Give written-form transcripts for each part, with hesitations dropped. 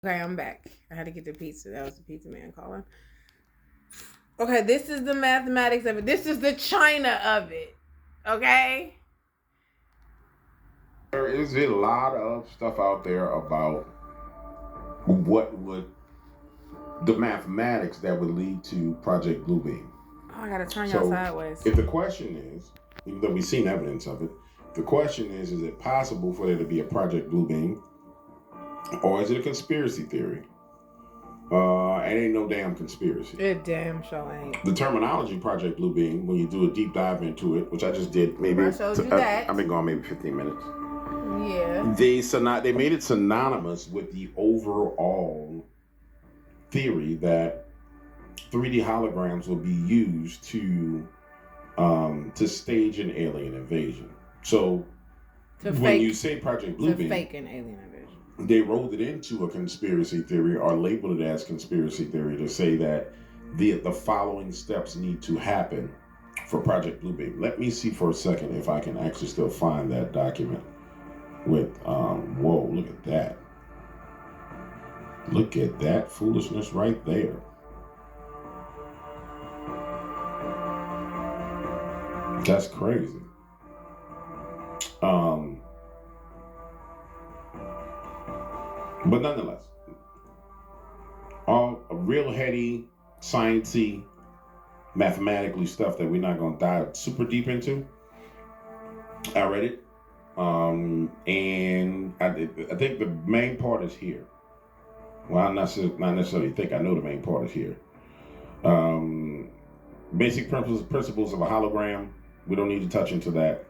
Okay, I'm back. I had to get the pizza. That was the pizza man calling. Okay, this is the mathematics of it. This is the China of it. Okay? There is a lot of stuff out there about what would the mathematics that would lead to Project Bluebeam. Oh, I gotta turn y'all So, sideways. if the question is, even though we've seen evidence of it, the question is it possible for there to be a Project Bluebeam, or is it a conspiracy theory? It ain't no damn conspiracy. It damn sure ain't. The terminology Project Bluebeam, when you do a deep dive into it, which I just did, maybe I showed you that. I've been gone maybe 15 minutes. Yeah. They made it synonymous with the overall theory that 3D holograms will be used to stage an alien invasion. So when you say Project Bluebeam, to fake an alien invasion, they rolled it into a conspiracy theory or labeled it as conspiracy theory to say that the following steps need to happen for Project Bluebeam. Let me see for a second if I can actually still find that document with whoa, look at that. Look at that foolishness right there. That's crazy. But nonetheless, all real heady, sciencey, mathematically stuff that we're not going to dive super deep into. I read it, and I think the main part is here. Well, I'm not necessarily think I know the main part is here. Basic principles of a hologram. We don't need to touch into that.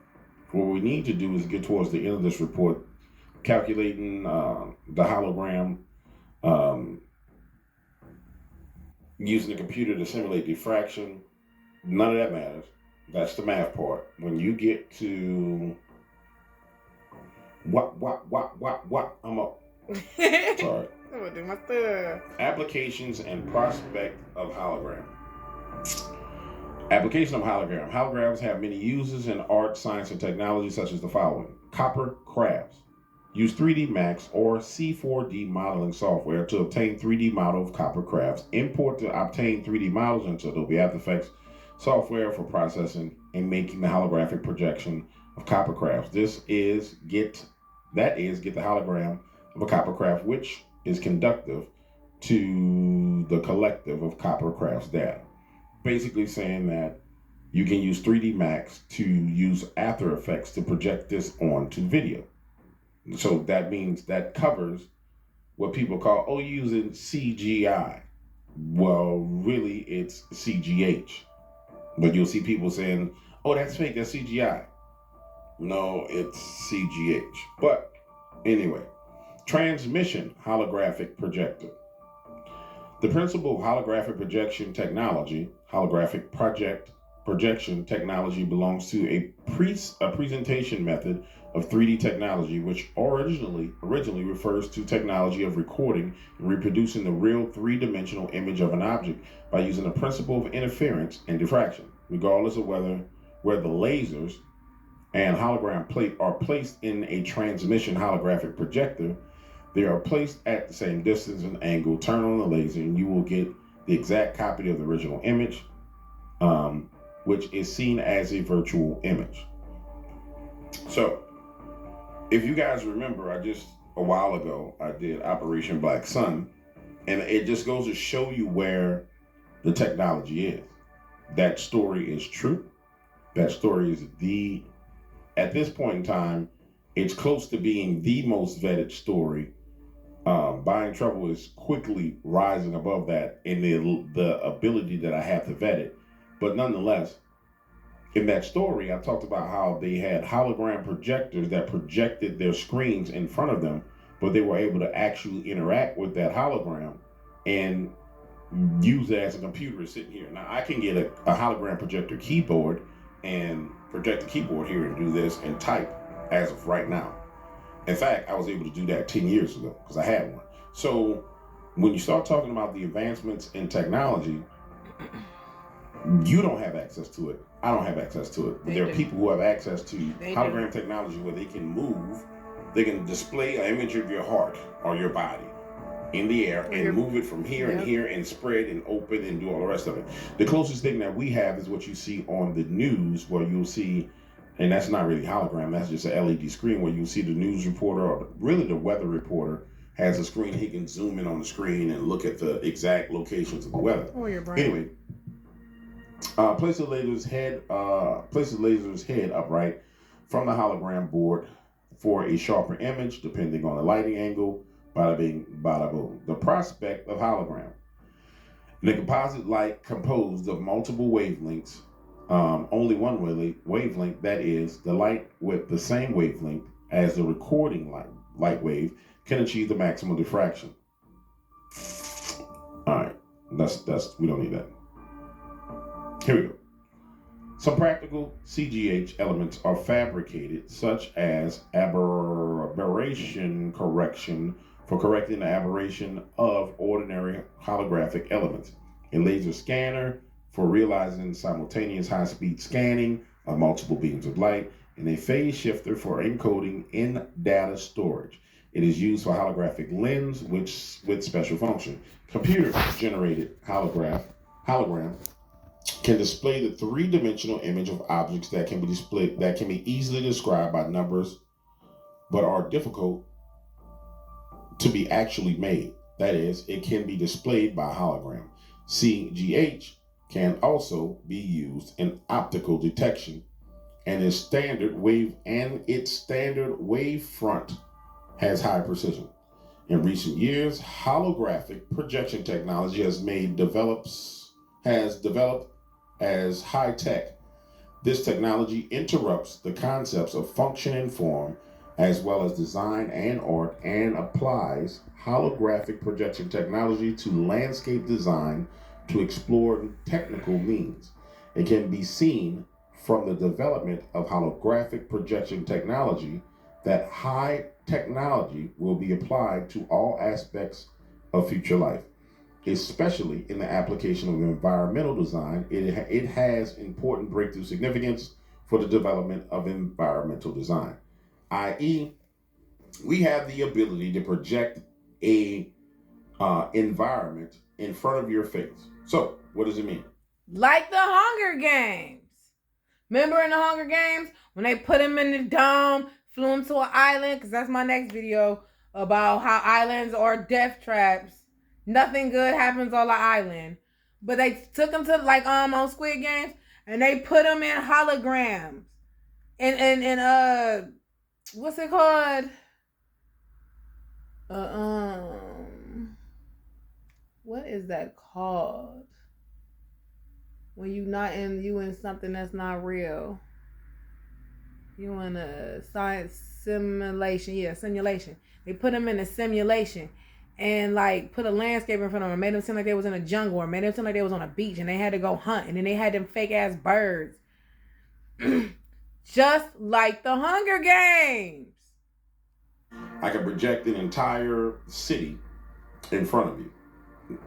What we need to do is get towards the end of this report, calculating the hologram, using the computer to simulate diffraction. None of that matters. That's the math part. When you get to what, I'm up. Sorry. I'm gonna do my stuff. Applications and prospect of hologram. Application of hologram. Holograms have many uses in art, science, and technology, such as the following. Copper crafts. Use 3D Max or C4D modeling software to obtain 3D model of copper crafts. Import to obtain 3D models into Adobe After Effects software for processing and making the holographic projection of copper crafts. Get the hologram of a copper craft, which is conductive to the collective of copper crafts data. Basically saying that you can use 3D Max to use After Effects to project this onto video. So that means that covers what people call, using CGI. Well, really, it's CGH. But you'll see people saying, that's fake, that's CGI. No, it's CGH. But anyway, transmission holographic projector. The principle of holographic projection technology, projection technology belongs to a presentation method of 3D technology, which originally refers to technology of recording and reproducing the real three-dimensional image of an object by using the principle of interference and diffraction, regardless of where the lasers and hologram plate are placed in a transmission holographic projector. They are placed at the same distance and angle. Turn on the laser and you will get the exact copy of the original image, which is seen as a virtual image. So, if you guys remember, a while ago, I did Operation Black Sun, and it just goes to show you where the technology is. That story is true. That story is at this point in time, it's close to being the most vetted story. Buying Trouble is quickly rising above that in the ability that I have to vet it. But nonetheless, in that story, I talked about how they had hologram projectors that projected their screens in front of them, but they were able to actually interact with that hologram and use it as a computer sitting here. Now, I can get a hologram projector keyboard and project the keyboard here and do this and type as of right now. In fact, I was able to do that 10 years ago because I had one. So when you start talking about the advancements in technology, you don't have access to it. I don't have access to it. But there are people who have access to hologram technology where they can move, they can display an image of your heart or your body. in the air and move it from here and here and spread and open and do all the rest of it. The closest thing that we have is what you see on the news, where you'll see, and that's not really hologram, that's just an LED screen where you'll see the news reporter, or really the weather reporter, has a screen. He can zoom in on the screen and look at the exact locations of the weather. Oh, your brain. Anyway, place the laser's head upright from the hologram board for a sharper image, depending on the lighting angle. Bada bing, bada boom. The prospect of hologram. The composite light composed of multiple wavelengths, only one wavelength, that is, the light with the same wavelength as the recording light wave, can achieve the maximum diffraction. All right, that's we don't need that. Here we go. Some practical CGH elements are fabricated, such as aberration correction for correcting the aberration of ordinary holographic elements, a laser scanner for realizing simultaneous high-speed scanning of multiple beams of light, and a phase shifter for encoding in data storage. It is used for holographic lens with special function. Computer-generated hologram can display the three-dimensional image of objects that can be easily described by numbers, but are difficult to be actually made. That is, it can be displayed by hologram. CGH can also be used in optical detection, and its standard wave front has high precision. In recent years, holographic projection technology has developed as high tech. This technology interrupts the concepts of function and form, as well as design and art, and applies holographic projection technology to landscape design to explore technical means. It can be seen from the development of holographic projection technology that high technology will be applied to all aspects of future life, especially in the application of environmental design. It has important breakthrough significance for the development of environmental design, i.e., we have the ability to project a environment in front of your face. So, what does it mean? Like the Hunger Games. Remember in the Hunger Games when they put him in the dome, flew him to an island? Because that's my next video about how islands are death traps. Nothing good happens on the island. But they took him to on Squid Games, and they put him in holograms. And what's it called? What is that called? When you in something that's not real. You in a science simulation. Yeah, simulation. They put them in a simulation and put a landscape in front of them, made them seem like they was in a jungle, or made them seem like they was on a beach, and they had to go hunt, and then they had them fake ass birds. Just like the Hunger Games. I can project an entire city in front of you.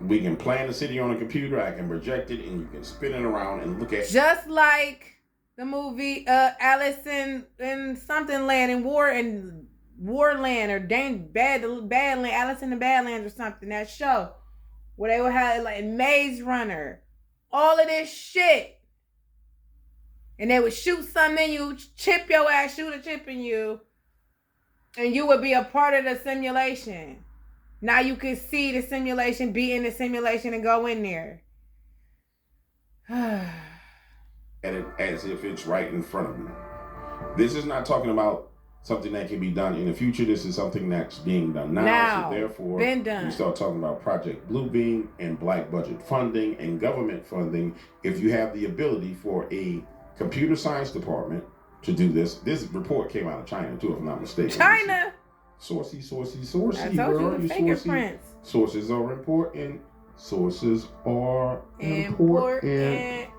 We can plan the city on a computer. I can project it, and you can spin it around and look at. Just like the movie Alice in something land in Warland or Badland, Alice in the Badlands or something. That show where they would have Maze Runner, all of this shit, and they would shoot something in you, chip your ass, shoot a chip in you, and you would be a part of the simulation. Now you can see the simulation, be in the simulation, and go in there. And as if it's right in front of you. This is not talking about something that can be done in the future. This is something that's being done now. So therefore, been done. We start talking about Project Bluebeam and black budget funding and government funding. If you have the ability for a computer science department to do this report came out of China too, if I'm not mistaken. China. Sourcey. I told you the fingerprints. Sources are important. Sources are important.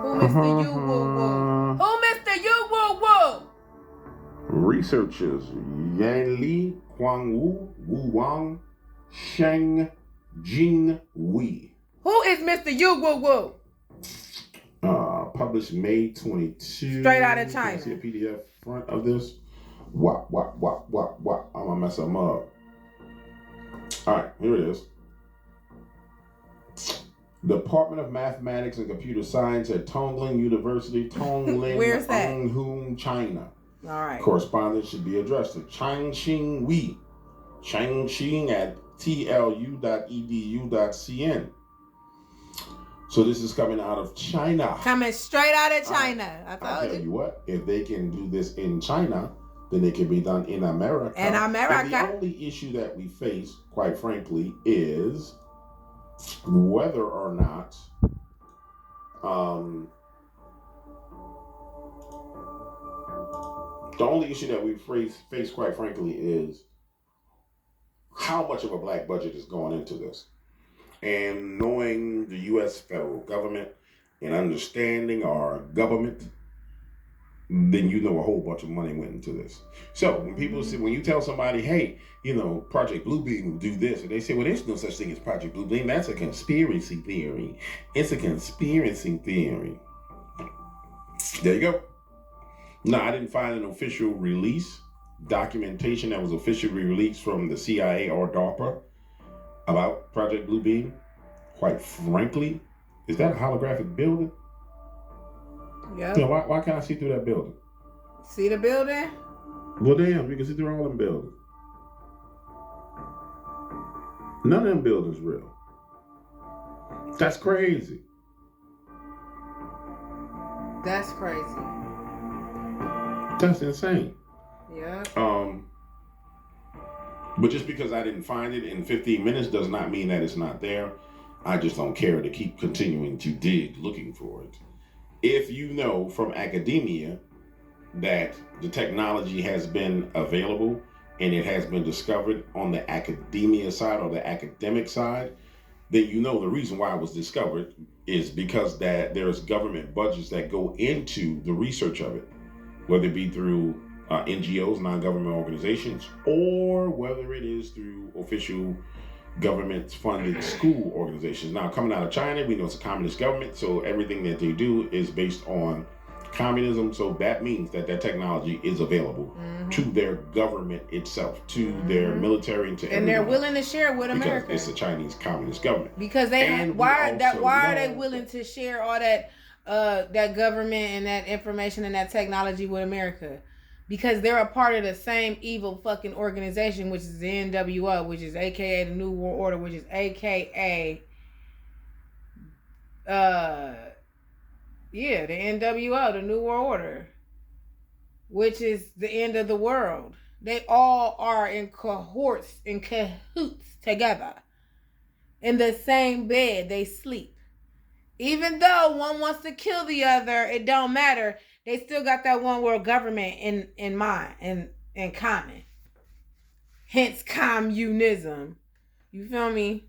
Who Mr. You Woo Woo? Who Mr. You Woo Woo? Researchers Yan Li, Huang Wu, Wu Wang, Sheng Jing Wei. Who is Mr. You Woo Woo? Published May 22. Straight out of China. See a PDF front of this. What? I'm gonna mess them up. All right, here it is. Department of Mathematics and Computer Science at Tongling University, Tongling, Where's that? Anhung, China. All right. Correspondence should be addressed to Changxing Wei, Changxing at tlu.edu.cn. So this is coming out of China. Coming straight out of China. I tell you what, if they can do this in China, then it can be done in America. In America. And the only issue that we face, quite frankly, is whether or not the only issue that we face, quite frankly, is how much of a black budget is going into this. And knowing the U.S. federal government and understanding our government, then you know a whole bunch of money went into this. So when people say, when you tell somebody, hey, you know, Project Bluebeam will do this, and they say, well, there's no such thing as Project Bluebeam. That's a conspiracy theory. It's a conspiracy theory. There you go. No, I didn't find an official release, documentation that was officially released from the CIA or DARPA about Project Bluebeam. Quite frankly, is that a holographic building? Yeah. You know, why can't I see through that building? See the building? Well, damn, you can see through all them buildings. None of them buildings real. That's crazy. That's crazy. That's insane. Yeah. But just because I didn't find it in 15 minutes does not mean that it's not there. I just don't care to keep continuing to dig looking for it. If you know from academia that the technology has been available and it has been discovered on the academia side or the academic side, then you know the reason why it was discovered is because that there's government budgets that go into the research of it, whether it be through NGOs, non-government organizations, or whether it is through official government-funded school organizations. Now, coming out of China, we know it's a communist government, so everything that they do is based on communism. So that means that that technology is available to their government itself, to their military, and to everyone. And they're willing to share with America. Because it's a Chinese communist government. Because they why are they willing to share all that that government and that information and that technology with America? Because they're a part of the same evil fucking organization, which is the NWO, which is AKA the New World Order, which is AKA the NWO, the New World Order, which is the end of the world. They all are in cahoots together. In the same bed, they sleep. Even though one wants to kill the other, it don't matter. They still got that one world government in mind, in common. Hence communism. You feel me?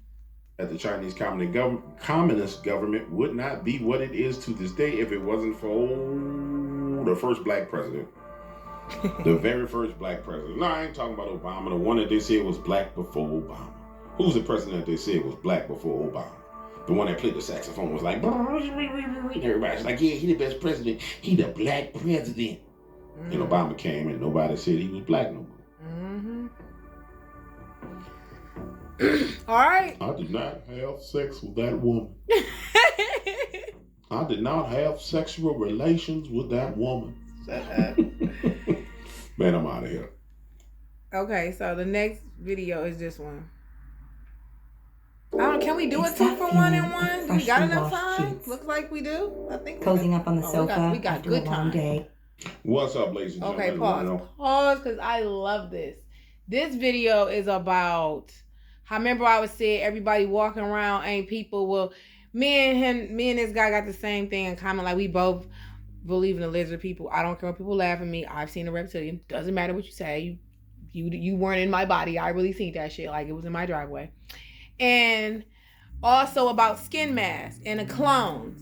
That the Chinese communist government would not be what it is to this day if it wasn't for the first black president. The very first black president. No, I ain't talking about Obama. The one that they said was black before Obama. Who's the president that they said was black before Obama? The one that played the saxophone was like, everybody's like, yeah, he the best president. He the black president. And Obama came and nobody said he was black no more. All right. I did not have sex with that woman. I did not have sexual relations with that woman. Man, I'm out of here. Okay, so the next video is this one. Can we do a 2-for-1 and one? Do we got enough time? Sheets. Looks like we do. I think. Cozying up on the sofa. We got after good a long time. day. What's up, ladies and gentlemen? Okay, pause, because I love this. This video is about. I remember I was saying everybody walking around ain't people. Well, me and this guy got the same thing in common. Like we both believe in the lizard people. I don't care when people laugh at me. I've seen a reptilian. Doesn't matter what you say. You weren't in my body. I really seen that shit. Like it was in my driveway. And also about skin masks and the clones.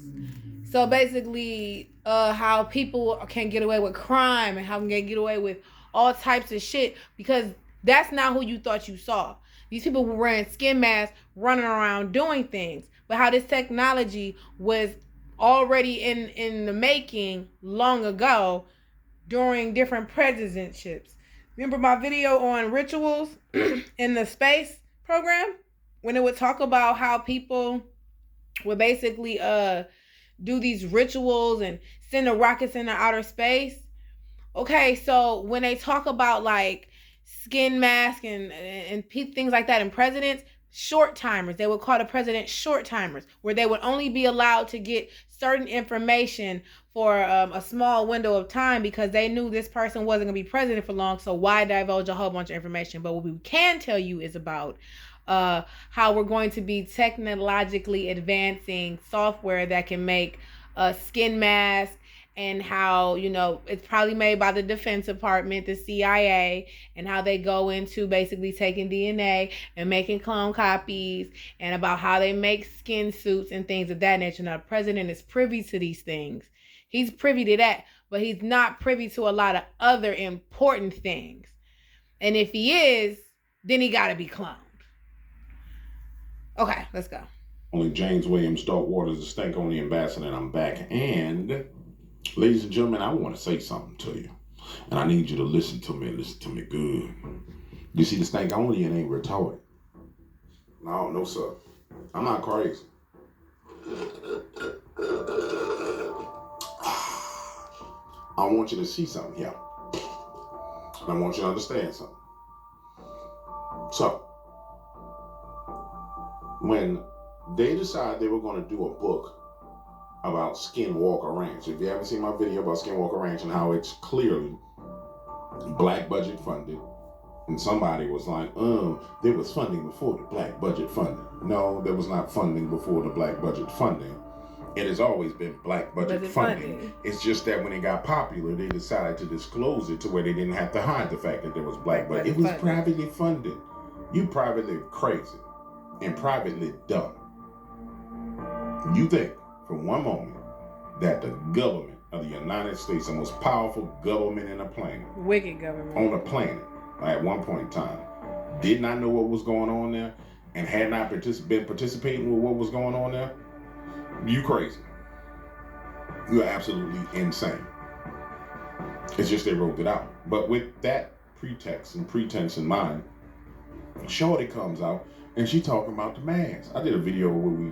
So basically, how people can get away with crime and how they get away with all types of shit because that's not who you thought you saw. These people were wearing skin masks, running around doing things. But how this technology was already in the making long ago during different presidentships. Remember my video on rituals in the space program when it would talk about how people would basically do these rituals and send the rockets into outer space. Okay, so when they talk about like skin mask and things like that, and presidents, short timers, they would call the president short timers, where they would only be allowed to get certain information for a small window of time because they knew this person wasn't going to be president for long. So why divulge a whole bunch of information? But what we can tell you is about how we're going to be technologically advancing software that can make a skin mask, and how, you know, it's probably made by the Defense Department, the CIA, and how they go into basically taking DNA and making clone copies, and about how they make skin suits and things of that nature. Now, the president is privy to these things. He's privy to that, but he's not privy to a lot of other important things. And if he is, then he got to be cloned. Okay, let's go. Only James William Starkwater is the Stank Only Ambassador, and I'm back. And ladies and gentlemen, I want to say something to you. And I need you to listen to me good. You see, the Stank Only, it ain't retarded. No, sir. I'm not crazy. I want you to see something here. And I want you to understand something. So, when they decided they were going to do a book about Skinwalker Ranch. If you haven't seen my video about Skinwalker Ranch and how it's clearly black budget funded, and somebody was like, there was funding before the black budget funding. No, there was not funding before the black budget funding. It has always been black budget funding. It's just that when it got popular, they decided to disclose it to where they didn't have to hide the fact that there was black budget. It was privately funded. You privately crazy and privately dumb. You think for one moment that the government of the United States, the most powerful government in the planet, wicked government on the planet, at one point in time, did not know what was going on there and had not been participating with what was going on there? You crazy. You're absolutely insane. It's just they wrote it out. But with that pretext and pretense in mind, Shorty comes out and she talking about the mask. I did a video where we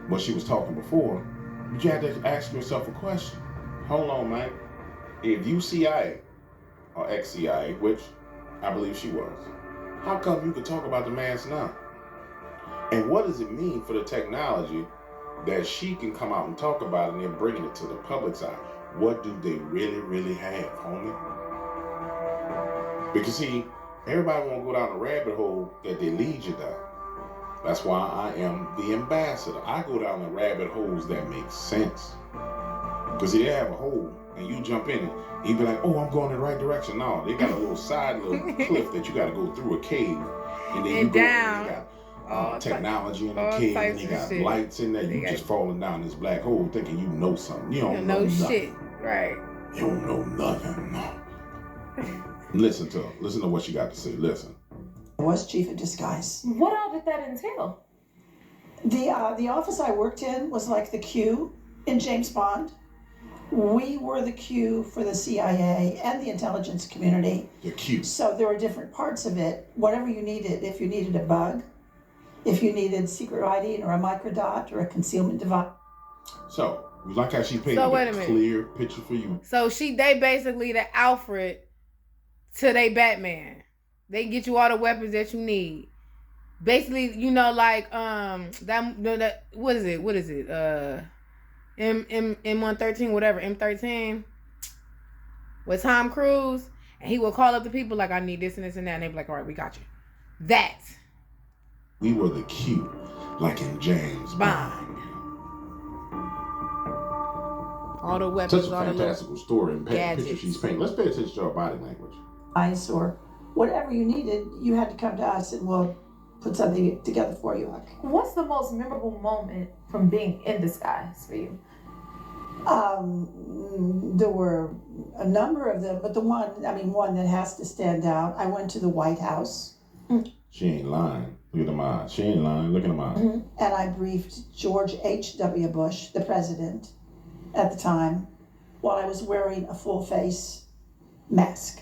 what she was talking before, but you had to ask yourself a question. Hold on, man. If you CIA or ex-CIA, which I believe she was, how come you could talk about the mask now? And what does it mean for the technology that she can come out and talk about it and then bringing it to the public's eye? What do they really have, homie? Because see, everybody won't go down the rabbit hole that they lead you down. That's why I am the ambassador. I go down the rabbit holes that make sense. Because they have a hole and you jump in it, and you be like, oh, I'm going in the right direction. No, they got a little side little cliff that you got to go through a cave. And then you go down. And they got technology in the cave, and they got lights in there. You just falling down this black hole thinking you know something. You don't know nothing. Shit. Right. You don't know nothing. No. Listen to her. Listen to what she got to say. Listen. I was chief of disguise. What all did that entail? The office I worked in was like the Q in James Bond. We were the Q for the CIA and the intelligence community. The Q. So there were different parts of it. Whatever you needed, if you needed a bug, if you needed secret hiding or a microdot or a concealment device. So, you like how she painted a clear picture for you? So they basically the Alfred to they Batman. They get you all the weapons that you need. Basically, you know, like that what is it? M113, whatever, M13 with Tom Cruise, and he will call up the people like, I need this and this and that, and they be like, all right, we got you. That. We were the Q, like in James Bond. All the weapons. Such a fantastical story and picture she's painting. Let's pay attention to her body language. Or whatever you needed, you had to come to us and we'll put something together for you. What's the most memorable moment from being in disguise for you? There were a number of them, but one that has to stand out. I went to the White House. She ain't lying. Look at them eyes. She ain't lying. Look at them eyes. Mm-hmm. And I briefed George H.W. Bush, the president at the time, while I was wearing a full face mask.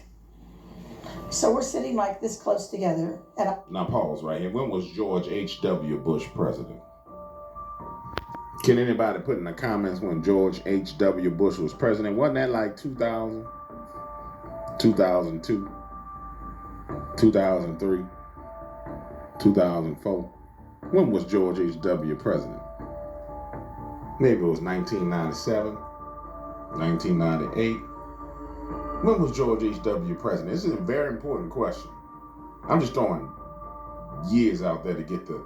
So we're sitting like this close together, and Now pause right here. When was George H.W. Bush president? Can anybody put in the comments when George H.W. Bush was president? Wasn't that like 2000, 2002, 2003, 2004? When was George H.W. president? Maybe it was 1997, 1998. When was George H.W. president? This is a very important question. I'm just throwing years out there to get the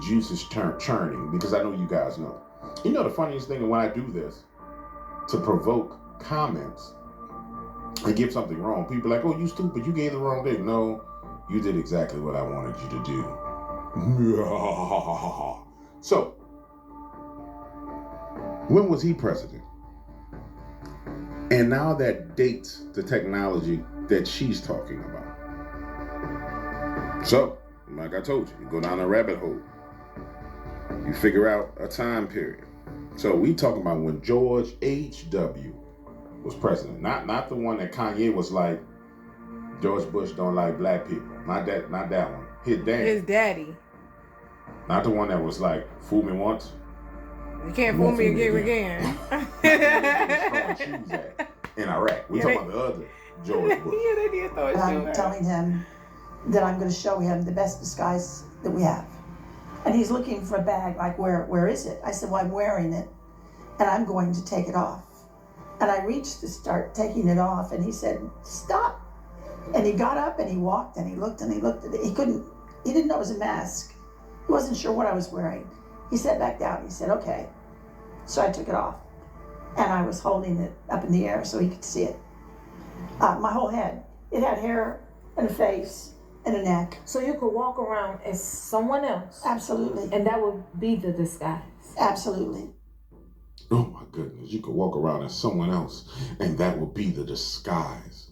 juices churning, because I know you guys know. You know the funniest thing when I do this, to provoke comments, I give something wrong. People are like, oh, you stupid, you gave the wrong thing. No, you did exactly what I wanted you to do. So, when was he president? And now that dates the technology that she's talking about. So, like I told you, you go down a rabbit hole. You figure out a time period. So we talking about when George H.W. was president. Not the one that Kanye was like, George Bush don't like black people. Not that one. His daddy. Not the one that was like, fool me once. You can't fool me again. In Iraq. We talking about the other George Bush. Yeah, they did throw a shoe I'm telling him that I'm going to show him the best disguise that we have. And he's looking for a bag, like, where is it? I said, well, I'm wearing it, and I'm going to take it off. And I reached to start taking it off, and he said, stop. And he got up, and he walked, and he looked, and he looked at it. He didn't know it was a mask. He wasn't sure what I was wearing. He sat back down. He said, okay. So I took it off, and I was holding it up in the air so he could see it. My whole head. It had hair and a face and a neck. So you could walk around as someone else. Absolutely. And that would be the disguise. Absolutely. Oh my goodness, you could walk around as someone else, and that would be the disguise.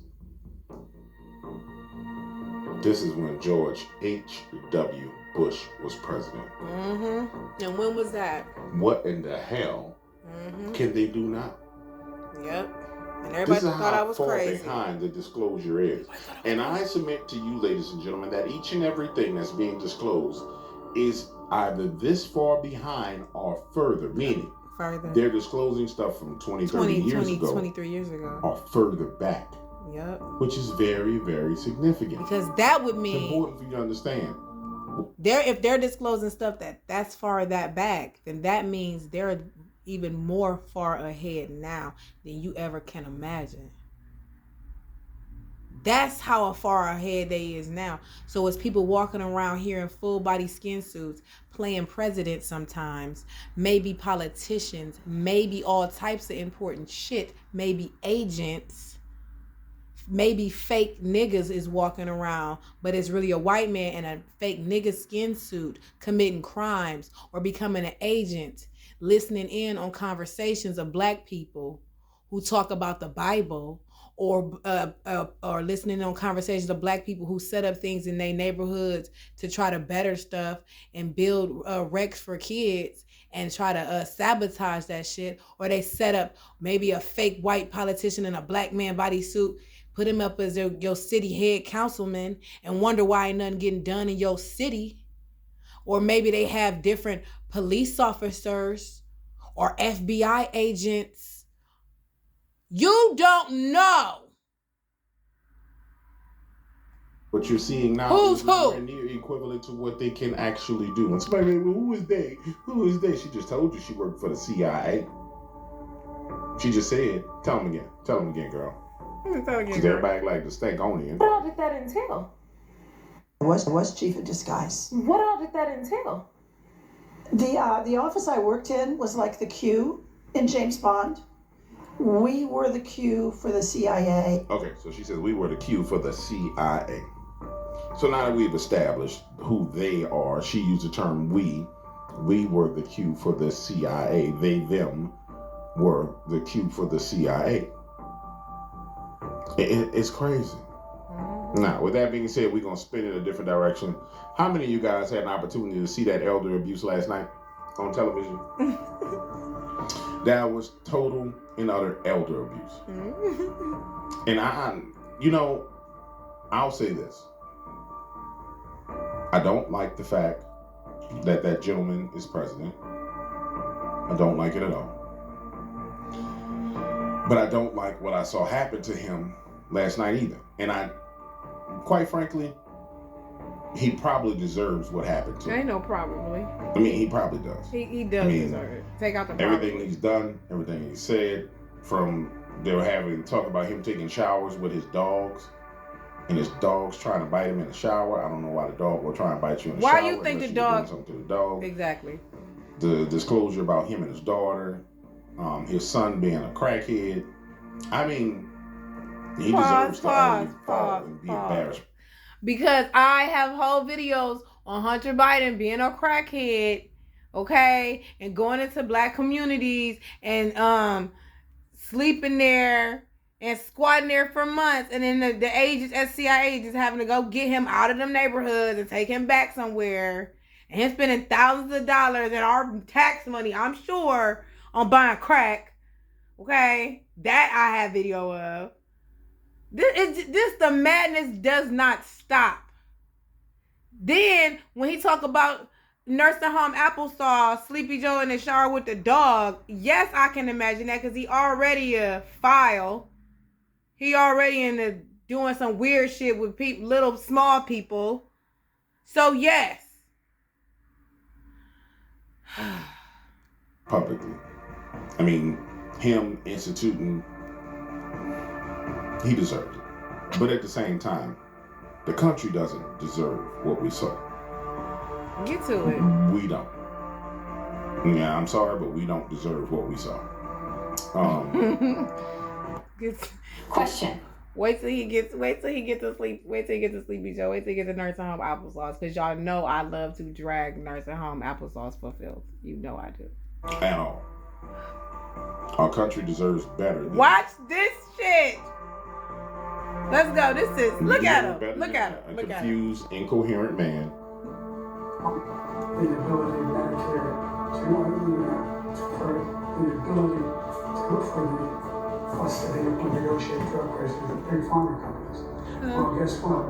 This is when George H.W. Bush was president. Mm-hmm. And when was that? What in the hell can they do now? Yep. And everybody thought I was crazy. This is how far behind the disclosure is. And I submit to you, ladies and gentlemen, that each and everything that's being disclosed is either this far behind or further, meaning they're disclosing stuff from 23 years ago or further back. Yep. Which is very, very significant. Because that would mean it's important for you to understand. If they're disclosing stuff that's far that back, then that means they're even more far ahead now than you ever can imagine. That's how far ahead they is now. So it's people walking around here in full body skin suits, playing president sometimes, maybe politicians, maybe all types of important shit, maybe agents, maybe fake niggas is walking around, but it's really a white man in a fake nigga skin suit committing crimes or becoming an agent, listening in on conversations of black people who talk about the Bible, or listening on conversations of black people who set up things in their neighborhoods to try to better stuff and build recs for kids and try to sabotage that shit. Or they set up maybe a fake white politician in a black man bodysuit, put him up as your city head councilman, and wonder why ain't nothing getting done in your city. Or maybe they have different police officers or FBI agents. You don't know. What you're seeing now Who's is who? nowhere near equivalent to what they can actually do. And somebody, well, who is they? Who is they? She just told you she worked for the CIA. She just said, tell them again. Tell them again, girl. Because everybody like the steak onion. What all did that entail? I was chief of disguise. What all did that entail? The office I worked in was like the Q in James Bond. We were the Q for the CIA. Okay, so she says we were the Q for the CIA. So now that we've established who they are, she used the term we. We were the Q for the CIA. They, them were the Q for the CIA. It's crazy. Now, with that being said, we're going to spin in a different direction. How many of you guys had an opportunity to see that elder abuse last night on television? That was total and utter elder abuse. And I'll say this. I don't like the fact that that gentleman is president. I don't like it at all. But I don't like what I saw happen to him last night either. And I, quite frankly, he probably deserves what happened to him. Ain't no probably. I mean, he probably does. He does deserve it. Take out the everything probably. he's done, everything he said, from they were having talk about him taking showers with his dogs, and his dog's trying to bite him in the shower. I don't know why the dog will try and bite you in the shower. Why you think the dog? Something to the dog. Exactly. The disclosure about him and his daughter, his son being a crackhead. I mean, he deserves to already fall and be embarrassed. Because I have whole videos on Hunter Biden being a crackhead, okay, and going into black communities and sleeping there and squatting there for months, and then the agents at CIA just having to go get him out of them neighborhoods and take him back somewhere, and him spending thousands of dollars and our tax money, I'm sure, on buying crack, okay, that I have video of. The madness does not stop. Then when he talk about nursing home applesauce, Sleepy Joe in the shower with the dog, yes, I can imagine that, because he already a file. He already in the doing some weird shit with people, little small people. So yes. Publicly. I mean, him instituting, he deserves it. But at the same time, the country doesn't deserve what we saw. Get to it. We don't. Yeah, I'm sorry, but we don't deserve what we saw. Question. Wait till he gets to sleep. Wait till he gets to Sleepy Joe. Wait till he gets to nursing home applesauce. Because y'all know I love to drag nursing home applesauce for filth. You know I do. At all. Our country deserves better. Watch this shit. Let's go. This is. Look at him. Look at him. A confused, incoherent man. The ability of Medicare for us to be able to negotiate drug prices with big pharma companies. Well, guess what?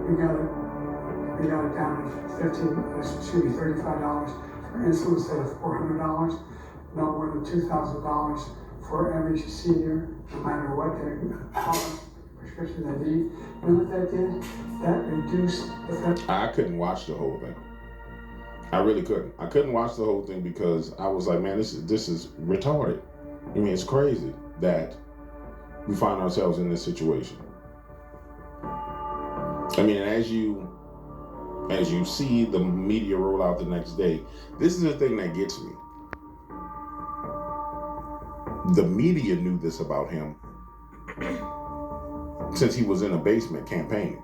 We got it down to $35 for insulin instead of $400. No more than $2,000 for every senior, no matter what prescription they need. You know what that did? That reduced the. I couldn't watch the whole thing. I really couldn't. I couldn't watch the whole thing because I was like, man, this is retarded. I mean, it's crazy that we find ourselves in this situation. I mean, as you see the media roll out the next day, this is the thing that gets me. The media knew this about him since he was in a basement campaigning.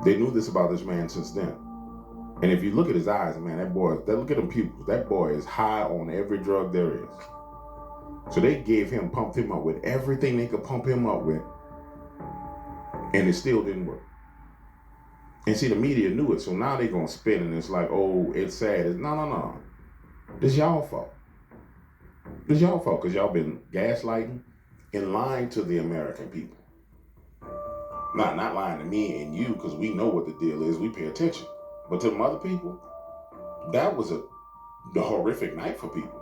They knew this about this man since then. And if you look at his eyes, man, look at them pupils. That boy is high on every drug there is. So they pumped him up with everything they could pump him up with, and it still didn't work. And see, the media knew it, so now they're gonna spin, and it's like, oh, it's sad. No. This y'all fault. This y'all fault, because y'all been gaslighting and lying to the American people. Not lying to me and you, because we know what the deal is. We pay attention. But to them other people, that was the horrific night for people.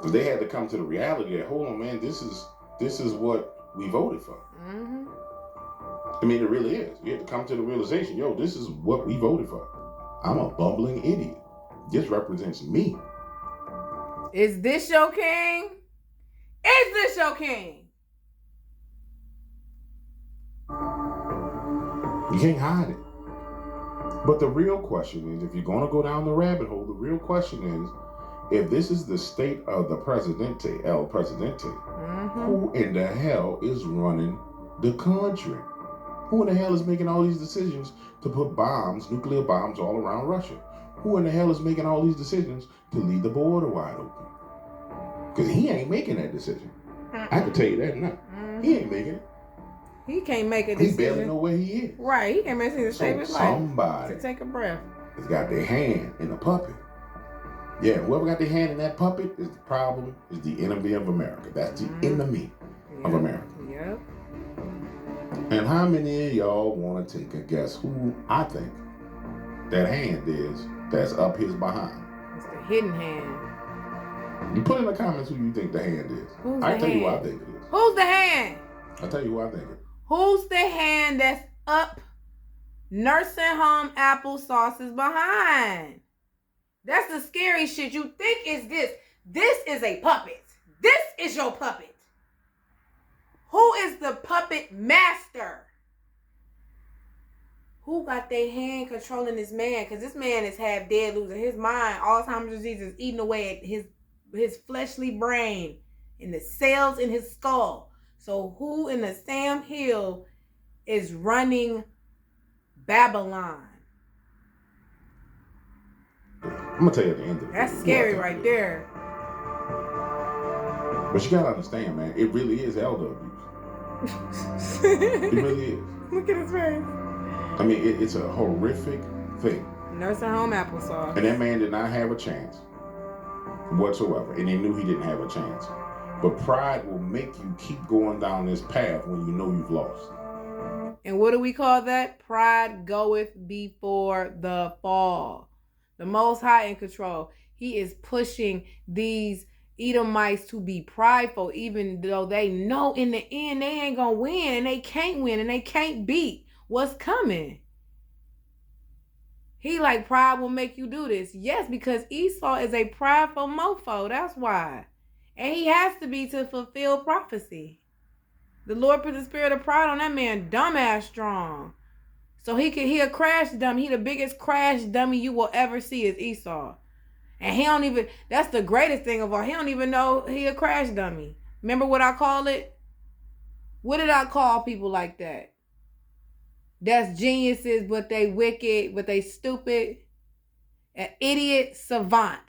They had to come to the reality that, hold on, man, this is what we voted for. Mm-hmm. I mean, it really is. You have to come to the realization, yo, this is what we voted for. I'm a bumbling idiot. This represents me. Is this your king? Is this your king? You can't hide it. But the real question is, if you're going to go down the rabbit hole, the real question is, if this is the state of the Presidente, El Presidente, who in the hell is running the country? Who in the hell is making all these decisions to put bombs, nuclear bombs, all around Russia? Who in the hell is making all these decisions to leave the border wide open? Because he ain't making that decision. I can tell you that now. He ain't making it. He can't make a decision. He barely know where he is. Right, he can't make a decision to save his life. Somebody To take a breath. has got their hand in the puppet. Yeah, whoever got their hand in that puppet is the problem, is the enemy of America. That's the enemy of America. Yep. And how many of y'all want to take a guess who I think that hand is that's up his behind? It's the hidden hand. You put in the comments who you think the hand is. Who's I the tell you who I hand? think it is. Who's the hand? I'll tell you who I think it is. Who's the hand that's up nursing home applesauce's behind? That's the scary shit. You think is this. This is a puppet. This is your puppet. Who is the puppet master? Who got their hand controlling this man? Because this man is half dead, losing his mind. Alzheimer's disease is eating away at his fleshly brain and the cells in his skull. So who in the Sam Hill is running Babylon? I'm going to tell you at the end of the That's video scary who I right think it is. there. But you got to understand, man, it really is elder abuse. It really is. Look at his face. I mean, it's a horrific thing. Nursing home applesauce. And that man did not have a chance whatsoever. And they knew he didn't have a chance. But pride will make you keep going down this path when you know you've lost. And what do we call that? Pride goeth before the fall. The Most High in control. He is pushing these Edomites to be prideful, even though they know in the end they ain't gonna win, and they can't win, and they can't beat what's coming. He like, pride will make you do this. Yes, because Esau is a prideful mofo. That's why. And he has to be to fulfill prophecy. The Lord put the spirit of pride on that man, dumbass strong. So he a crash dummy. He the biggest crash dummy you will ever see is Esau. And he don't even, that's the greatest thing of all. He don't even know he a crash dummy. Remember what I call it? What did I call people like that? That's geniuses, but they wicked, but they stupid. An idiot savant.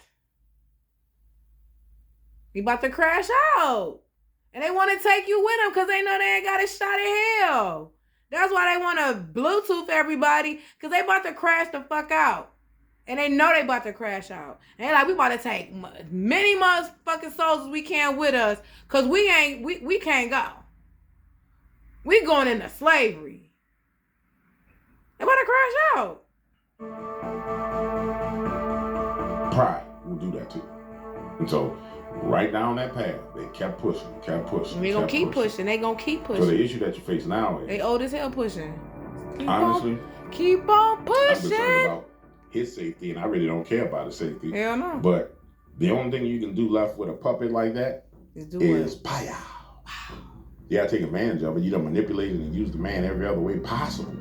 He about to crash out. And they want to take you with them because they know they ain't got a shot at hell. That's why they want to Bluetooth everybody, because they about to crash the fuck out. And they know they about to crash out. And they like, we about to take many motherfucking souls as we can with us, because we can't go. We going into slavery. They about to crash out. Pride will do that to you. And so, right down that path, they kept pushing. We gonna keep pushing. They gonna keep pushing. So the issue that you face now is, they old as hell pushing. honestly, keep on I'm pushing. concerned about his safety, and I really don't care about his safety. Hell no. But the only thing you can do left with a puppet like that is pow. You gotta take advantage of it. You don't manipulate it and use the man every other way possible.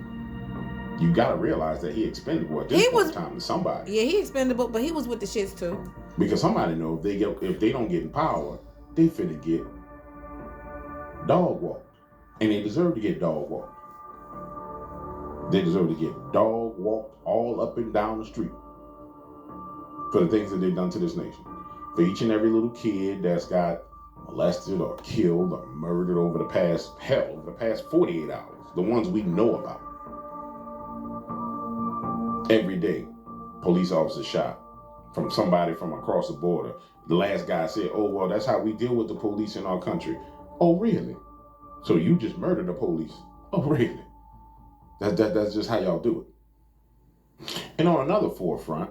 You gotta realize that he expendable at this point in time to somebody. Yeah, he expendable, but he was with the shits too. Because somebody know if they don't get in power, they finna get dog walked. And they deserve to get dog walked. They deserve to get dog walked all up and down the street for the things that they've done to this nation. For each and every little kid that's got molested or killed or murdered over the past 48 hours, the ones we know about. Every day, police officers shot from somebody from across the border. The last guy said, oh, well, that's how we deal with the police in our country. Oh, really? So you just murdered the police? Oh, really? That's just how y'all do it. And on another forefront,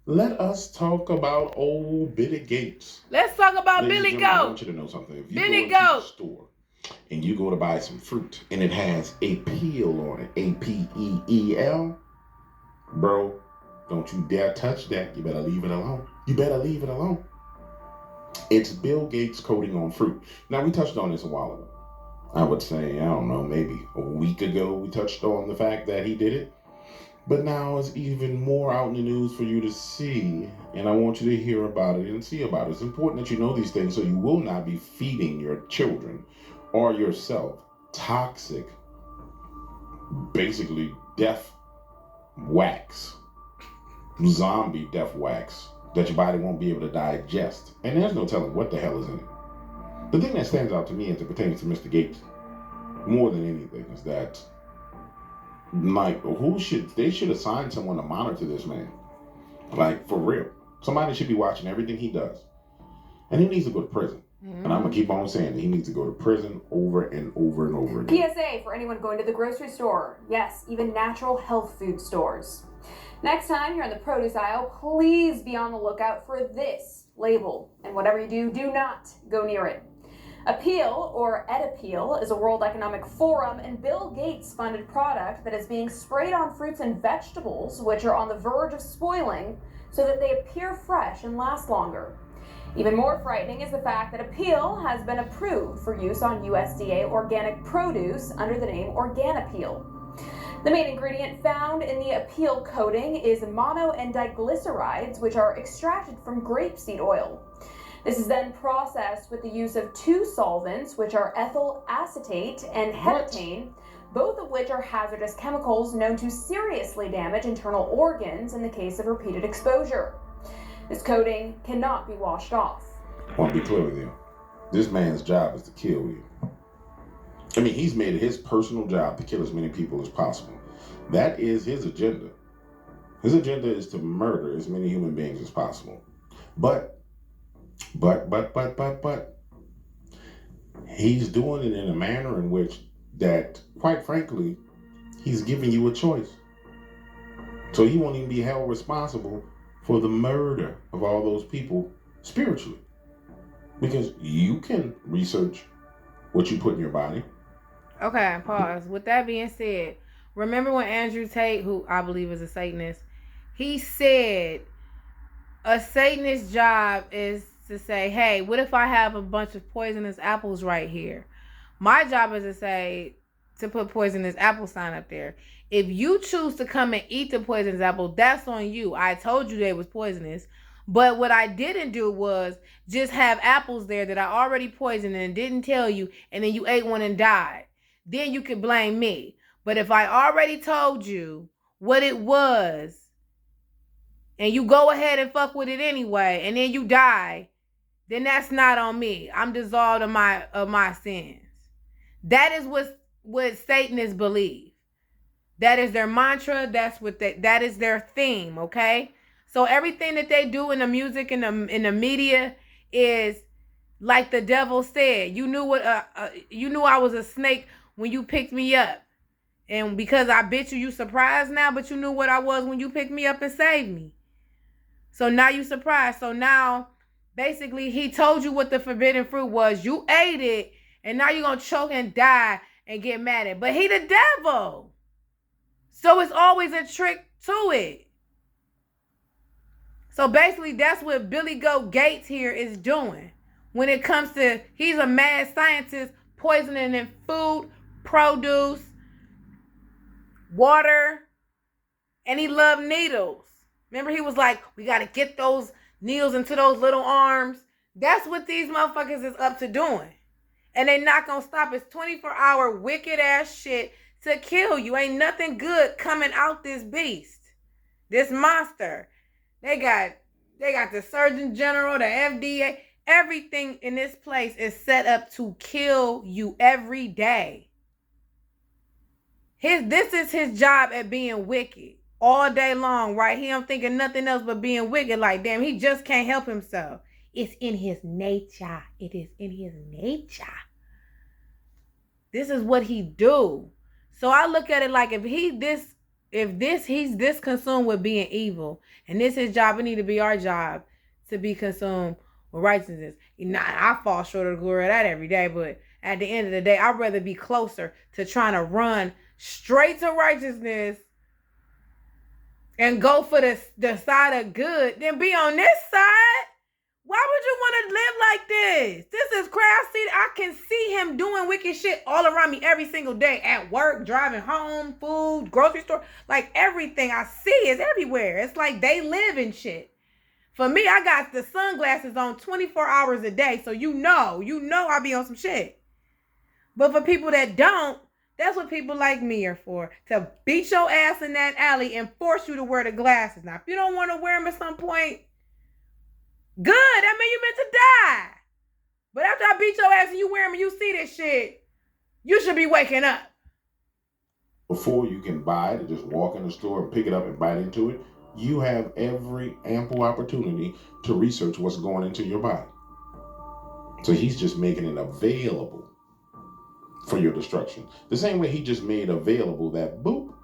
let us talk about old Billy Gates. Let's talk about Ladies Billy and gentlemen, I Goat. want you to know something. If you Billy go into Goat. the store and you go to buy some fruit and it has a peel on it, A-P-E-E-L, bro, don't you dare touch that. You better leave it alone. You better leave it alone. It's Bill Gates coating on fruit. Now, we touched on this a while ago. I would say, I don't know, maybe a week ago, we touched on the fact that he did it. But now it's even more out in the news for you to see. And I want you to hear about it and see about it. It's important that you know these things so you will not be feeding your children or yourself toxic, basically death wax, zombie death wax that your body won't be able to digest. And there's no telling what the hell is in it. The thing that stands out to me as it pertains to Mr. Gates, more than anything, is that, like, they should assign someone to monitor this man. Like, for real. Somebody should be watching everything he does. And he needs to go to prison. And I'm going to keep on saying that he needs to go to prison over and over and over again. PSA for anyone going to the grocery store. Yes, even natural health food stores. Next time you're in the produce aisle, please be on the lookout for this label. And whatever you do, do not go near it. Appeal, or EdAppeal, is a World Economic Forum and Bill Gates funded product that is being sprayed on fruits and vegetables, which are on the verge of spoiling, so that they appear fresh and last longer. Even more frightening is the fact that Appeal has been approved for use on USDA organic produce under the name OrganAppeal. The main ingredient found in the Appeal coating is mono and diglycerides, which are extracted from grapeseed oil. This is then processed with the use of two solvents, which are ethyl acetate and heptane, both of which are hazardous chemicals known to seriously damage internal organs in the case of repeated exposure. This coating cannot be washed off. I want to be clear with you. This man's job is to kill you. I mean, he's made it his personal job to kill as many people as possible. That is his agenda. His agenda is to murder as many human beings as possible. But, he's doing it in a manner in which that, quite frankly, he's giving you a choice. So he won't even be held responsible for the murder of all those people spiritually. Because you can research what you put in your body. Okay, pause. With that being said, remember when Andrew Tate, who I believe is a Satanist, he said a Satanist's job is to say, hey, what if I have a bunch of poisonous apples right here? My job is to put poisonous apple sign up there. If you choose to come and eat the poisonous apple, that's on you. I told you they was poisonous. But what I didn't do was just have apples there that I already poisoned and didn't tell you, and then you ate one and died. Then you could blame me. But if I already told you what it was, and you go ahead and fuck with it anyway, and then you die, then that's not on me. I'm dissolved of my sins. That is what Satanists believe. That is their mantra. That is their theme. Okay. So everything that they do in the music and in the media is like the devil said. You knew I was a snake when you picked me up, and because I bit you, you surprised now. But you knew what I was when you picked me up and saved me. So now you surprised. So now, basically, he told you what the forbidden fruit was. You ate it, and now you're gonna choke and die and get mad at it. But he the devil. So it's always a trick to it. So basically, that's what Billy Goat Gates here is doing. When it comes to, he's a mad scientist poisoning in food, produce, water, and he loved needles. Remember, he was like, we got to get those needles into those little arms. That's what these motherfuckers is up to doing. And they not going to stop. It's 24-hour wicked ass shit to kill you. Ain't nothing good coming out this beast. This monster. They got the Surgeon General, the FDA. Everything in this place is set up to kill you every day. This is his job at being wicked all day long, right? He don't think of nothing else but being wicked. Like, damn, he just can't help himself. It's in his nature. It is in his nature. This is what he do. So I look at it like he's this consumed with being evil, and this his job, it need to be our job to be consumed with righteousness. I fall short of the glory of that every day, but at the end of the day, I'd rather be closer to trying to run straight to righteousness and go for the side of good than be on this side. Why would you want to live like this? This is crazy. I can see him doing wicked shit all around me every single day. At work, driving home, food, grocery store. Like, everything I see is everywhere. It's like they live in shit. For me, I got the sunglasses on 24 hours a day. So you know I be on some shit. But for people that don't, that's what people like me are for. To beat your ass in that alley and force you to wear the glasses. Now, if you don't want to wear them at some point, good, that means you meant to die. But after I beat your ass and you wear them and you see this shit, you should be waking up. Before you can buy it and just walk in the store and pick it up and bite into it, you have every ample opportunity to research what's going into your body. So he's just making it available for your destruction. The same way he just made available that boop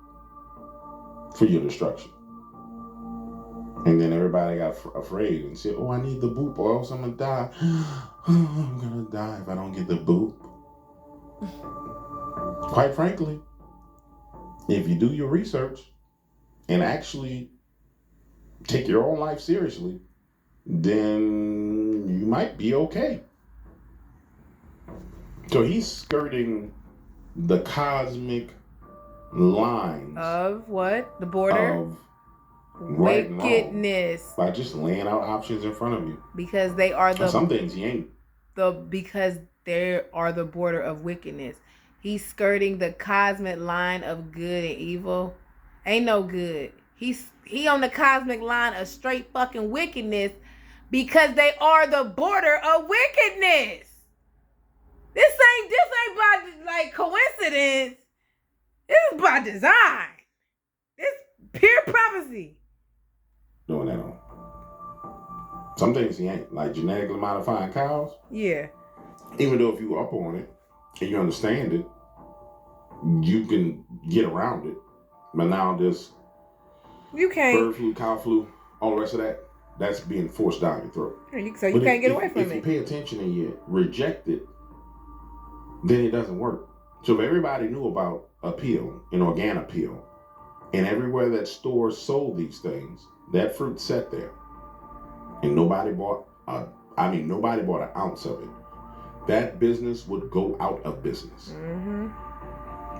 for your destruction. And then everybody got afraid and said, oh, I need the boop or else I'm going to die. I'm going to die if I don't get the boop. Quite frankly, if you do your research and actually take your own life seriously, then you might be okay. So he's skirting the cosmic lines of what? The border? Of right wickedness. By just laying out options in front of you. Because they are the... And some things he ain't. Because they are the border of wickedness. He's skirting the cosmic line of good and evil. Ain't no good. He on the cosmic line of straight fucking wickedness because they are the border of wickedness. This ain't by like coincidence. This is by design. This pure prophecy. Doing that on. Some things he ain't. Like genetically modifying cows. Yeah. Even though if you up on it and you understand it, you can get around it. But now this you can't. Bird flu, cow flu, all the rest of that, that's being forced down your throat. So you can't get away from it. If you pay attention and you reject it, then it doesn't work. So if everybody knew about a peel, an organic peel, and everywhere that stores sold these things, that fruit sat there, and nobody bought an ounce of it, that business would go out of business. Mm-hmm.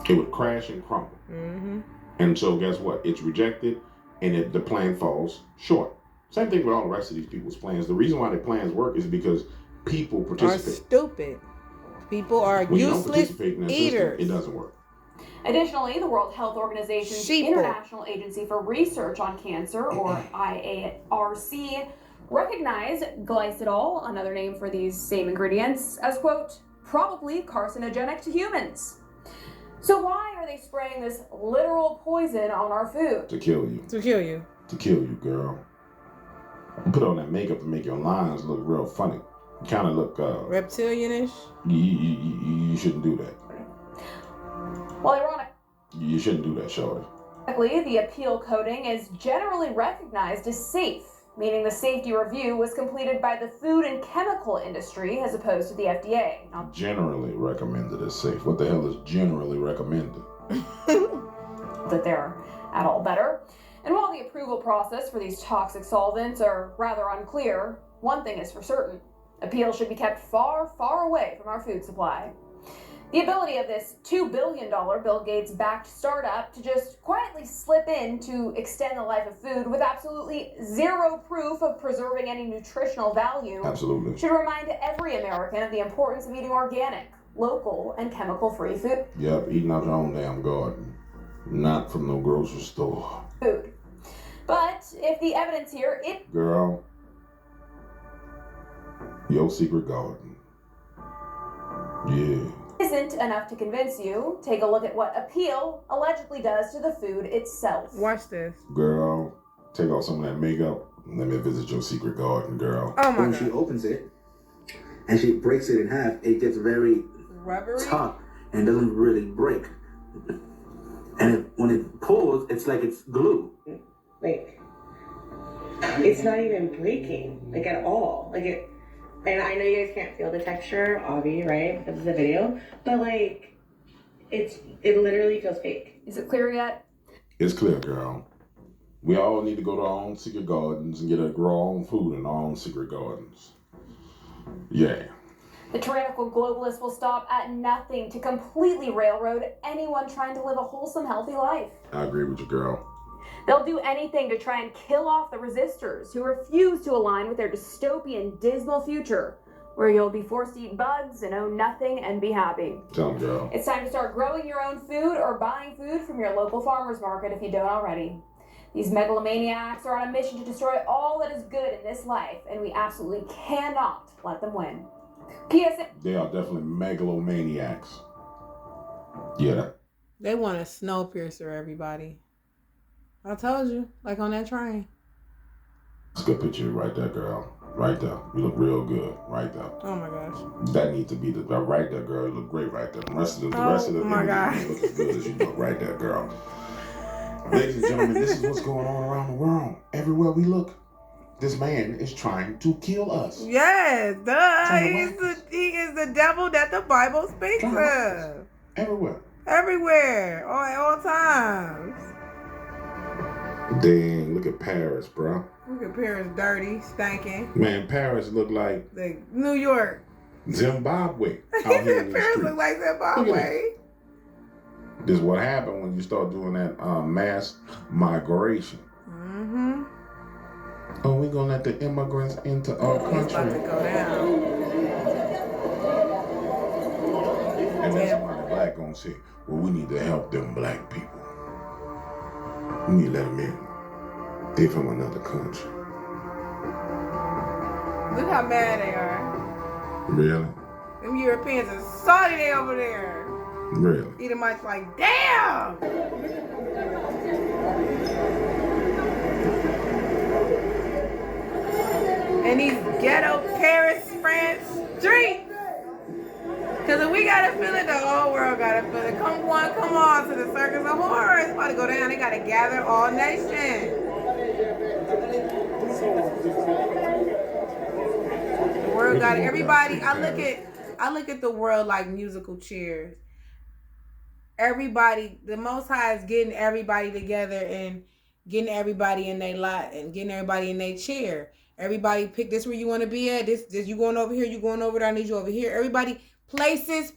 It would crash and crumble. Mm-hmm. And so guess what? It's rejected, and the plan falls short. Same thing with all the rest of these people's plans. The reason why their plans work is because people participate. Are stupid. People are when useless in eaters. System, it doesn't work. Additionally, the World Health Organization's International Agency for Research on Cancer, or IARC, recognized glycidol, another name for these same ingredients, as, quote, probably carcinogenic to humans. So why are they spraying this literal poison on our food? To kill you. To kill you. To kill you, girl. You put on that makeup to make your lines look real funny. You kind of look... reptilianish? You shouldn't do that. Well, ironic. You shouldn't do that, shorty. The appeal coating is generally recognized as safe, meaning the safety review was completed by the food and chemical industry as opposed to the FDA. Generally recommended as safe. What the hell is generally recommended? That they're at all better. And while the approval process for these toxic solvents are rather unclear, one thing is for certain. Appeal should be kept far, far away from our food supply. The ability of this $2 billion Bill Gates-backed startup to just quietly slip in to extend the life of food with absolutely zero proof of preserving any nutritional value should remind every American of the importance of eating organic, local, and chemical-free food. Yep, eating out your own damn garden. Not from no grocery store. Food. But if the evidence here, Girl, your secret garden. Yeah. Isn't enough to convince you, take a look at what appeal allegedly does to the food itself. Watch this. Girl, take off some of that makeup and let me visit your secret garden, girl. Oh my God. When she opens it and she breaks it in half, it gets very rubbery, tough and doesn't really break. And when it pulls, it's like it's glue. Like, it's not even breaking, like, at all. Like, it... And I know you guys can't feel the texture, Avi, right? Because of the video. But, like, it literally feels fake. Is it clear yet? It's clear, girl. We all need to go to our own secret gardens and grow our own food in our own secret gardens. Yeah. The tyrannical globalists will stop at nothing to completely railroad anyone trying to live a wholesome, healthy life. I agree with you, girl. They'll do anything to try and kill off the resistors who refuse to align with their dystopian, dismal future, where you'll be forced to eat bugs and own nothing and be happy. Tell me, girl. It's time to start growing your own food or buying food from your local farmer's market if you don't already. These megalomaniacs are on a mission to destroy all that is good in this life, and we absolutely cannot let them win. PSA. They are definitely megalomaniacs. Yeah. They want a snow piercer, everybody. I told you, like on that train. It's a good picture right there, girl. Right there. You look real good. Right there. Oh my gosh. That needs to be the right there, girl. You look great right there. The rest of the my image God. doesn't look as good as you look right there, girl. Ladies and gentlemen, this is what's going on around the world. Everywhere we look, this man is trying to kill us. Yes, he is the devil that the Bible speaks of. Everywhere. Everywhere. At all times. Dang, look at Paris, bro. Look at Paris dirty, stinking. Man, Paris look like New York. Zimbabwe out here in the Paris streets. look like Zimbabwe. This is what happened when you start doing that mass migration. Mm-hmm. Oh, we gonna let the immigrants into our country. It's about to go down. And then somebody black gonna say, well, we need to help them black people. We need to let them in. They from another country. Look how mad they are. Really? Them Europeans are salty they over there. Really? Edomites like, damn! And these ghetto Paris, France streets. Because if we got to feel it, the whole world got to feel it. Come on to the circus of horror. It's about to go down. They got to gather all nations. The world got it. Everybody, I look at the world like musical chairs. Everybody, the Most High is getting everybody together and getting everybody in their lot and getting everybody in their chair. Everybody pick this where you want to be at. This you going over here, you going over there, I need you over here. Everybody, places,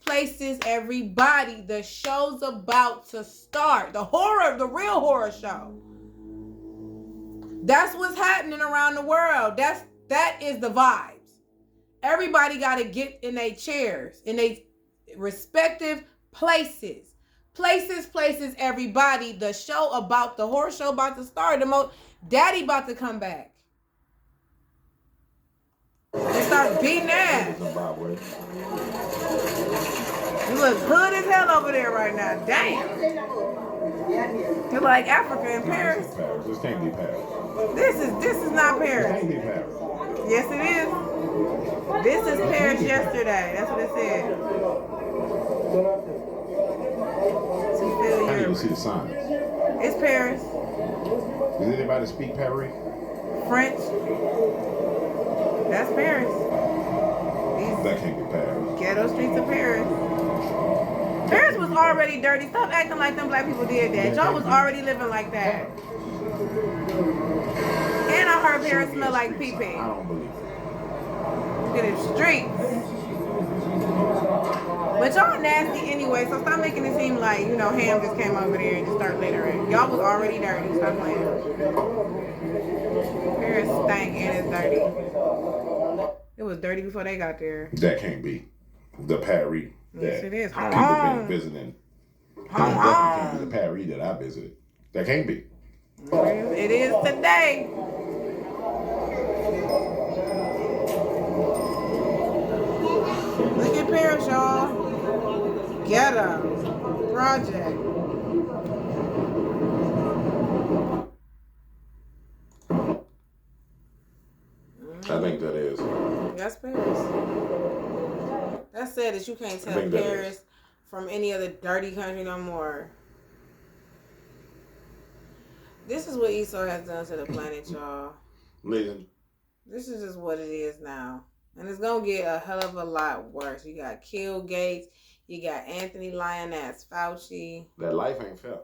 everybody. The show's about to start. The real horror show. That's what's happening around the world. That is the vibes. Everybody got to get in their chairs, in their respective places. Places, everybody. The horror show about to start. Daddy about to come back. And start beating ass. You look hood as hell over there right now. Damn. You're like Africa in Paris. This can't be Paris. This is not Paris. This can't be Paris. Yes, it is. This is Paris yesterday. That's what it said. I need to see the signs. It's Paris. Does anybody speak Paris? French. That's Paris. That can't be Paris. Ghetto streets of Paris. Paris was already dirty. Stop acting like them black people did that. Y'all was already living like that. And I heard Paris smell like pee-pee. I don't believe it. Look at the streets. But y'all nasty anyway, so stop making it seem like, Ham just came over there and just started littering. Y'all was already dirty. Stop playing. Paris stank and it's dirty. It was dirty before they got there. That can't be the Paris. Yes, it is. People been visiting. That can't be the Paris that I visited. That can't be. It is today. Look at Paris, y'all. Ghetto project. I think that is. That's Paris. That's sad that you can't tell Paris from any other dirty country no more. This is what Esau has done to the planet, y'all. Listen. This is just what it is now. And it's going to get a hell of a lot worse. You got Bill Gates. You got Anthony Lyon-ass Fauci. That life ain't fair.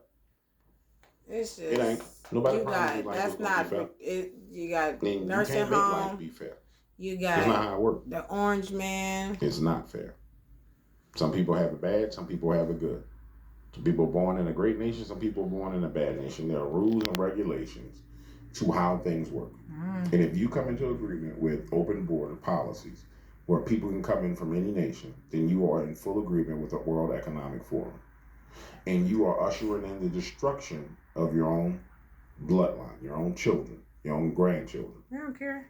It's just. It ain't. Nobody promised life that's not fair. You got and nursing you can't home. Make life be fair. You got That's not how it works. The orange man. It's not fair. Some people have it bad. Some people have it good. Some people are born in a great nation. Some people are born in a bad nation. There are rules and regulations to how things work. And if you come into agreement with open border policies where people can come in from any nation, then you are in full agreement with the World Economic Forum. And you are ushering in the destruction of your own bloodline, your own children, your own grandchildren. I don't care.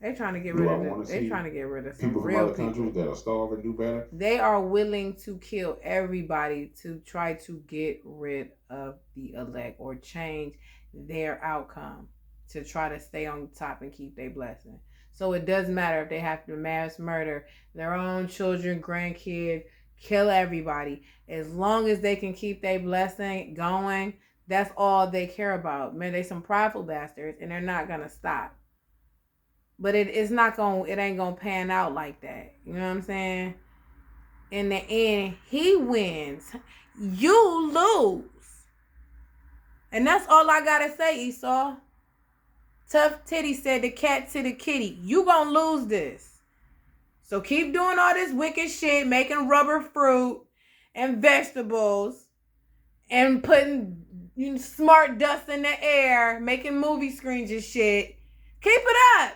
They trying to get rid of it. They trying to get rid of some people from other countries that are starving and do better. They are willing to kill everybody to try to get rid of the elect or change their outcome to try to stay on top and keep their blessing. So it doesn't matter if they have to mass murder their own children, grandkids, kill everybody. As long as they can keep their blessing going, that's all they care about. Man, they some prideful bastards, and they're not gonna stop. But it ain't gonna pan out like that. You know what I'm saying? In the end, he wins. You lose. And that's all I gotta say, Esau. Tough Titty said the cat to the kitty. You gonna lose this. So keep doing all this wicked shit, making rubber fruit and vegetables and putting smart dust in the air, making movie screens and shit. Keep it up.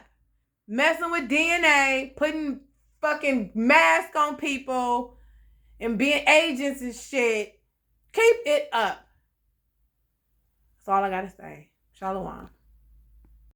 Messing with DNA, putting fucking masks on people and being agents and shit. Keep it up. That's all I gotta say. Shalom.